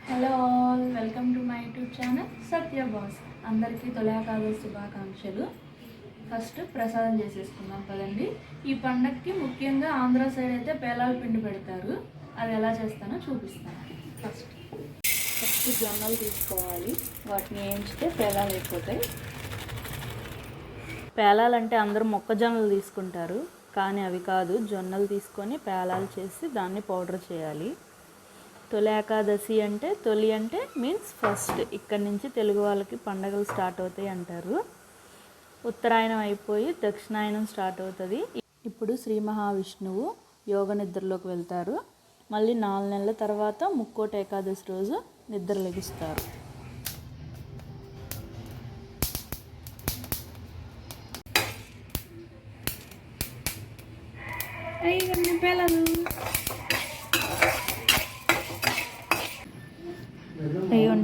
Hello all, welcome to my YouTube channel Satya boss. అందరికీ తొలి శుభాకాంక్షలు. ఫస్ట్ ప్రసాదం చేసేసుకుందాం కదండి. ఈ పండగకి ముఖ్యంగా ఆంధ్ర సైడ్ అయితే పేలాల పిండి పెడతారు. అది ఎలా చేస్తానో చూపిస్తాను. ఫస్ట్ జొన్నలు తీసుకోవాలి. వాటిని వేయించితే పేలాలు అయిపోతాయి. పేలాలంటే అందరూ మొక్కజొన్నలు తీసుకుంటారు, కానీ అవి కాదు, జొన్నలు తీసుకొని పేలాలు చేసి దాన్ని పౌడర్ చేయాలి. తొలి ఏకాదశి అంటే తొలి అంటే మీన్స్ ఫస్ట్. ఇక్కడి నుంచి తెలుగు వాళ్ళకి పండగలు స్టార్ట్ అవుతాయి అంటారు. ఉత్తరాయణం అయిపోయి దక్షిణాయనం స్టార్ట్ అవుతుంది. ఇప్పుడు శ్రీ మహావిష్ణువు యోగ నిద్రలోకి వెళ్తారు. మళ్ళీ 4 నెలల తర్వాత ముక్కోటి ఏకాదశి రోజు నిద్ర లెగుస్తారు.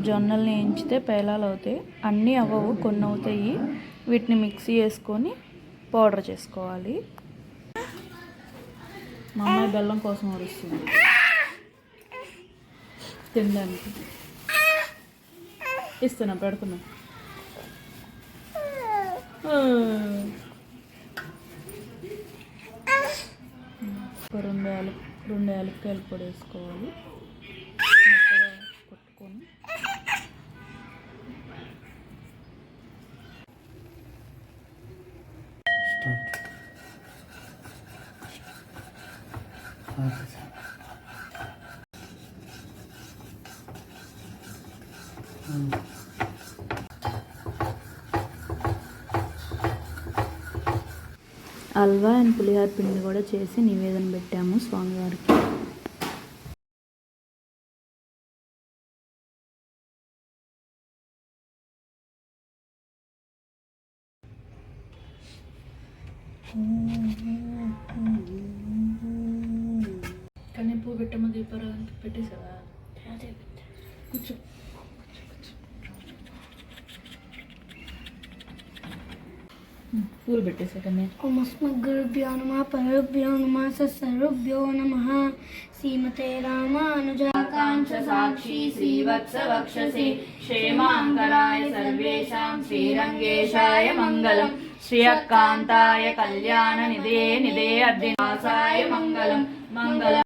జొన్నల్ని వేయించితే పేలాలు అవుతాయి. అన్నీ అవ్వవు, కొన్ని అవుతాయి. వీటిని మిక్సీ వేసుకొని పౌడర్ చేసుకోవాలి. మా అమ్మాయి బెల్లం కోసం వస్తుంది తినడానికి. ఇస్తున్నా, పెడుతున్నా. రెండు యాలక్కాయలు పొడి వేసుకోవాలి. మెత్తగా కొట్టుకొని హల్వా అండ్ పులిహోర పిండి కూడా చేసి నివేదన పెట్టాము స్వామివారికి. కానీ పువ్వు పెట్టమ్మ దీపారాధనకి పెట్టేసావా? కూర్చో. పూలు పెట్టేసా కన్నా. గురుభ్యో నమః పరభ్యో నమః సర్వభ్యో నమః. శ్రీమతే రామానుజాకాంక్ష సాక్షి శ్రీవత్స వక్షసి క్షేమాంకరాయ సర్వేషాం శ్రీరంగేశాయ మంగళం. శ్రియకాంతాయ కళ్యాణ నిదే నిదే అర్ధినాసాయ మంగళం. మంగళం